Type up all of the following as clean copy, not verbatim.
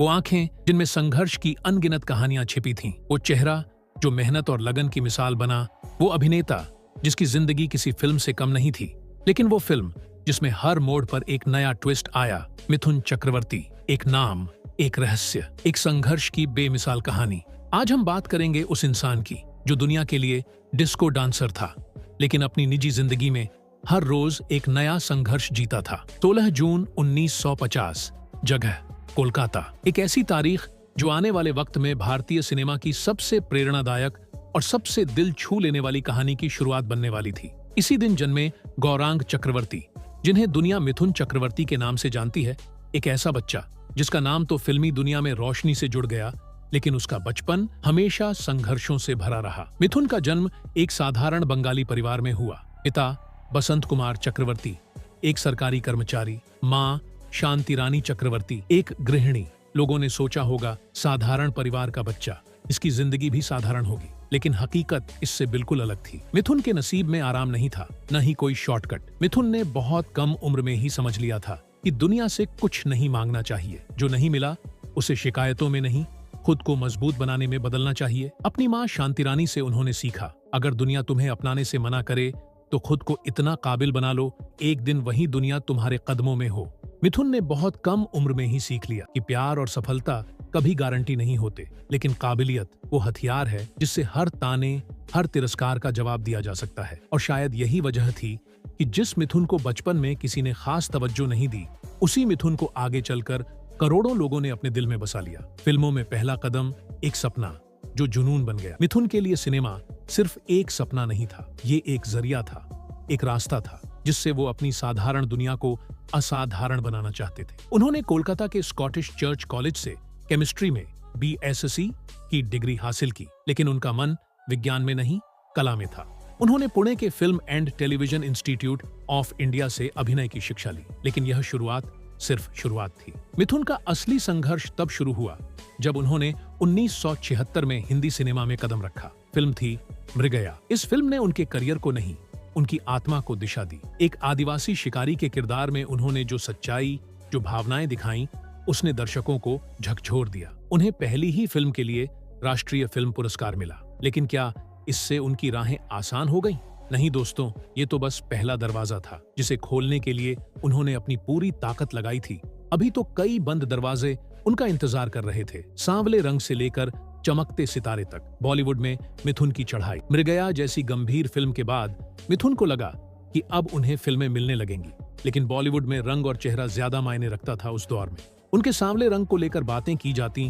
वो आंखें जिनमें संघर्ष की अनगिनत कहानियां छिपी थीं, वो चेहरा जो मेहनत और लगन की मिसाल बना, वो अभिनेता जिसकी जिंदगी किसी फिल्म से कम नहीं थी, लेकिन वो फिल्म जिसमें हर मोड़ पर एक नया ट्विस्ट आया। मिथुन चक्रवर्ती, एक नाम, एक रहस्य, एक संघर्ष की बेमिसाल कहानी। आज हम बात करेंगे उस इंसान की जो दुनिया के लिए डिस्को डांसर था, लेकिन अपनी निजी जिंदगी में हर रोज एक नया संघर्ष जीता था। 16 जून 1950, जगह कोलकाता। एक ऐसी तारीख जो आने वाले वक्त में भारतीय सिनेमा की सबसे प्रेरणादायक और सबसे दिल छू लेने वाली कहानी की शुरुआत बनने वाली थी। इसी दिन जन्मे गौरांग चक्रवर्ती, जिन्हें दुनिया मिथुन चक्रवर्ती के नाम से जानती है, एक ऐसा बच्चा जिसका नाम तो फिल्मी दुनिया में रोशनी से जुड़ गया, लेकिन उसका बचपन हमेशा संघर्षों से भरा रहा। मिथुन का जन्म एक साधारण बंगाली परिवार में हुआ। पिता बसंत कुमार चक्रवर्ती एक सरकारी कर्मचारी, माँ शांति रानी चक्रवर्ती एक गृहिणी। लोगों ने सोचा होगा साधारण परिवार का बच्चा, इसकी जिंदगी भी साधारण होगी, लेकिन हकीकत इससे बिल्कुल अलग थी। मिथुन के नसीब में आराम नहीं था, न ही कोई शॉर्टकट। मिथुन ने बहुत कम उम्र में ही समझ लिया था कि दुनिया से कुछ नहीं मांगना चाहिए, जो नहीं मिला उसे शिकायतों में नहीं, खुद को मजबूत बनाने में बदलना चाहिए। अपनी माँ शांतिरानी से उन्होंने सीखा, अगर दुनिया तुम्हें अपनाने से मना करे तो खुद को इतना काबिल बना लो, एक दिन वही दुनिया तुम्हारे कदमों में हो। मिथुन ने बहुत कम उम्र में ही सीख लिया कि प्यार और सफलता कभी गारंटी नहीं होते, लेकिन काबिलियत वो हथियार है जिससे हर ताने, हर तिरस्कार का जवाब दिया जा सकता है। और शायद यही वजह थी कि जिस मिथुन को बचपन में किसी ने खास तवज्जो नहीं दी, उसी मिथुन को आगे चलकर करोड़ों लोगों ने अपने दिल में बसा लिया। फिल्मों में पहला कदम, एक सपना जो जुनून बन गया। मिथुन के लिए सिनेमा सिर्फ एक सपना नहीं था, ये एक जरिया था, एक रास्ता था जिससे वो अपनी साधारण दुनिया को असाधारण बनाना चाहते थे। उन्होंने कोलकाता के स्कॉटिश चर्च कॉलेज से केमिस्ट्री में BSc की डिग्री हासिल की, लेकिन उनका मन विज्ञान में नहीं, कला में था। उन्होंने पुणे के film and television institute of India से अभिनय की शिक्षा ली, लेकिन यह शुरुआत सिर्फ शुरुआत थी। मिथुन का असली संघर्ष तब शुरू हुआ जब उन्होंने 1976 में हिंदी सिनेमा में कदम रखा। फिल्म थी मृगया। इस फिल्म ने उनके करियर को नहीं, उनकी आत्मा को दिशा दी। एक आदिवासी शिकारी के किरदार में उन्होंने जो सच्चाई, जो भावनाएं दिखाई, उसने दर्शकों को झकझोर दिया। उन्हें पहली ही फिल्म के लिए राष्ट्रीय फिल्म पुरस्कार मिला, लेकिन क्या इससे उनकी राहें आसान हो गईं? नहीं दोस्तों, ये तो बस पहला दरवाजा था जिसे खोलने के लिए उन्होंने अपनी पूरी ताकत लगाई थी। अभी तो कई बंद दरवाजे उनका इंतजार कर रहे थे। सांवले रंग से लेकर चमकते सितारे तक बॉलीवुड में मिथुन की चढ़ाई। मृगया जैसी गंभीर फिल्म के बाद मिथुन को लगा कि अब उन्हें फिल्में मिलने लगेंगी, लेकिन बॉलीवुड में रंग और चेहरा ज्यादा मायने रखता था उस दौर में। उनके सांवले रंग को लेकर बातें की जाती,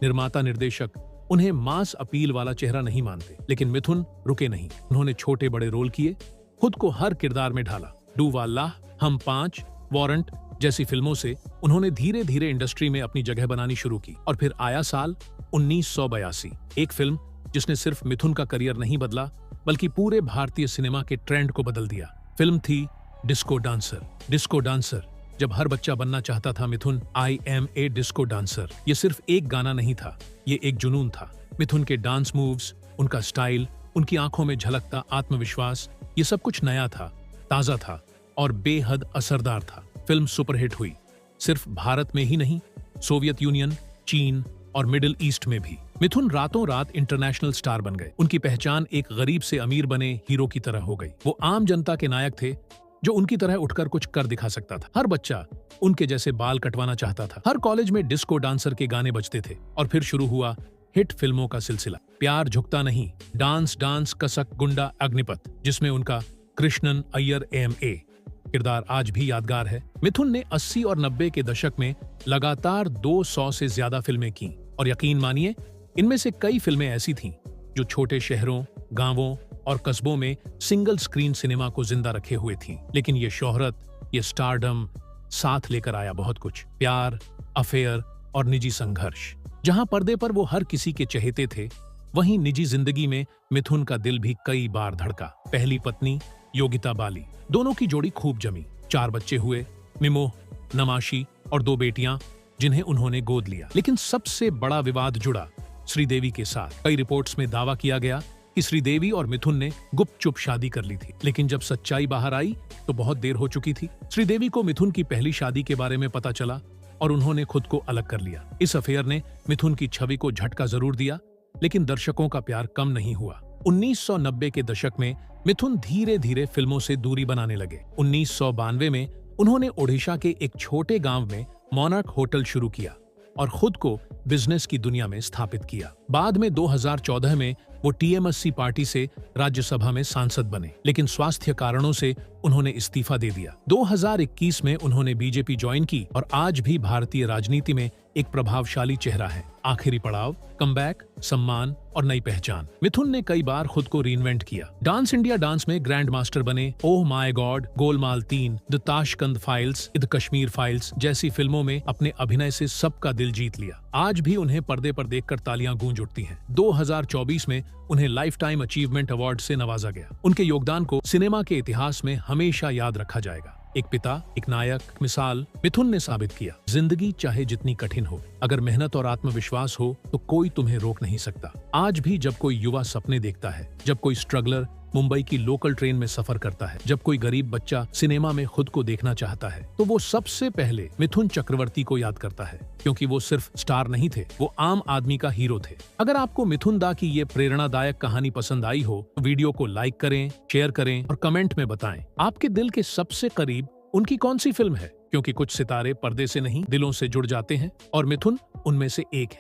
निर्माता निर्देशक उन्हें मास अपील वाला चेहरा नहीं मानते, लेकिन मिथुन रुके नहीं। उन्होंने छोटे बड़े रोल किए, खुद को हर किरदार में ढाला। डू वाल्लाह, हम 5, वारंट जैसी फिल्मों से उन्होंने धीरे धीरे इंडस्ट्री में अपनी जगह बनानी शुरू की। और फिर आया साल 1982, एक फिल्म जिसने सिर्फ मिथुन का करियर नहीं बदला, बल्कि पूरे भारतीय सिनेमा के ट्रेंड को बदल दिया। फिल्म थी डिस्को डांसर। डिस्को डांसर, जब हर बच्चा बनना चाहता था Mithun, I am a disco dancer, ये सिर्फ एक गाना नहीं था, ये एक जुनून था। मिथुन के डांस मूव्स, उनका स्टाइल, उनकी आंखों में झलकता आत्मविश्वास, ये सब कुछ नया था, ताजा था और बेहद असरदार था। फिल्म सुपरहिट हुई, सिर्फ भारत में ही नहीं, सोवियत यूनियन, चीन और मिडिल ईस्ट में भी। मिथुन रातों रात इंटरनेशनल स्टार बन गए। उनकी पहचान एक गरीब से अमीर बने हीरो की तरह हो गई। वो आम जनता के नायक थे जो उनकी तरह उठकर कुछ कर दिखा सकता था। हर बच्चा उनके जैसे बाल कटवाना चाहता था। हर कॉलेज में डिस्को डांसर के गाने बजते थे। और फिर शुरू हुआ हिट फिल्मों का सिलसिला। प्यार झुकता नहीं, डांस डांस, कसक, गुंडा, अग्निपथ, जिसमें उनका कृष्णन अय्यर MA किरदार आज भी यादगार है। मिथुन ने 80 और 90 के दशक में लगातार 200 से ज्यादा फिल्में की, और यकीन मानिए इनमें से कई फिल्में ऐसी थीं जो छोटे शहरों, गांवों और कस्बों में सिंगल स्क्रीन सिनेमा को जिंदा रखे हुए थीं। लेकिन ये शोहरत, ये स्टारडम साथ लेकर आया बहुत कुछ। प्यार, अफेयर और निजी संघर्ष। जहां पर्दे पर वो हर किसी के चहेते थे, वहीं निजी जिंदगी में मिथुन का दिल भी कई बार धड़का। पहली पत्नी योगिता बाली, दोनों की जोड़ी खूब जमी। 4 बच्चे हुए, मिमोह, नमाशी और 2 बेटियां जिन्हें उन्होंने गोद लिया। लेकिन सबसे बड़ा विवाद जुड़ा श्रीदेवी के साथ। कई रिपोर्ट्स में दावा किया गया कि श्रीदेवी और मिथुन ने गुपचुप शादी कर ली थी, लेकिन जब सच्चाई बाहर आई तो बहुत देर हो चुकी थी। श्रीदेवी को मिथुन की पहली शादी के बारे में पता चला और उन्होंने खुद को अलग कर लिया। इस अफेयर ने मिथुन की छवि को झटका जरूर दिया, लेकिन दर्शकों का प्यार कम नहीं हुआ। 1990 के दशक में मिथुन धीरे धीरे फिल्मों से दूरी बनाने लगे। 1992 में उन्होंने ओडिशा के एक छोटे गांव में मोनार्क होटल शुरू किया और खुद को बिजनेस की दुनिया में स्थापित किया। बाद में 2014 में वो टीएमसी पार्टी से राज्यसभा में सांसद बने, लेकिन स्वास्थ्य कारणों से उन्होंने इस्तीफा दे दिया। 2021 में उन्होंने बीजेपी ज्वाइन की और आज भी भारतीय राजनीति में एक प्रभावशाली चेहरा है। आखिरी पड़ाव, कमबैक, सम्मान और नई पहचान। मिथुन ने कई बार खुद को रीइन्वेंट किया। डांस इंडिया डांस में ग्रैंड मास्टर बने, oh my God, Golmaal 3, the Tashkent files, the Kashmir files जैसी फिल्मों में अपने अभिनय से सबका दिल जीत लिया। आज भी उन्हें पर्दे पर देखकर तालियां गूंज उठती हैं। 2024 में उन्हें लाइफ टाइम अचीवमेंट अवार्ड से नवाजा गया। उनके योगदान को सिनेमा के इतिहास में हमेशा याद रखा जाएगा। एक पिता, एक नायक, मिसाल मिथुन ने साबित किया, जिंदगी चाहे जितनी कठिन हो, अगर मेहनत और आत्मविश्वास हो तो कोई तुम्हें रोक नहीं सकता। आज भी जब कोई युवा सपने देखता है, जब कोई स्ट्रगलर मुंबई की लोकल ट्रेन में सफर करता है, जब कोई गरीब बच्चा सिनेमा में खुद को देखना चाहता है, तो वो सबसे पहले मिथुन चक्रवर्ती को याद करता है, क्योंकि वो सिर्फ स्टार नहीं थे, वो आम आदमी का हीरो थे। अगर आपको मिथुन दा की ये प्रेरणादायक कहानी पसंद आई हो तो वीडियो को लाइक करें, शेयर करें और कमेंट में बताएं आपके दिल के सबसे करीब उनकी कौन सी फिल्म है, क्योंकि कुछ सितारे पर्दे से नहीं दिलों से जुड़ जाते हैं और मिथुन उनमें से एक है।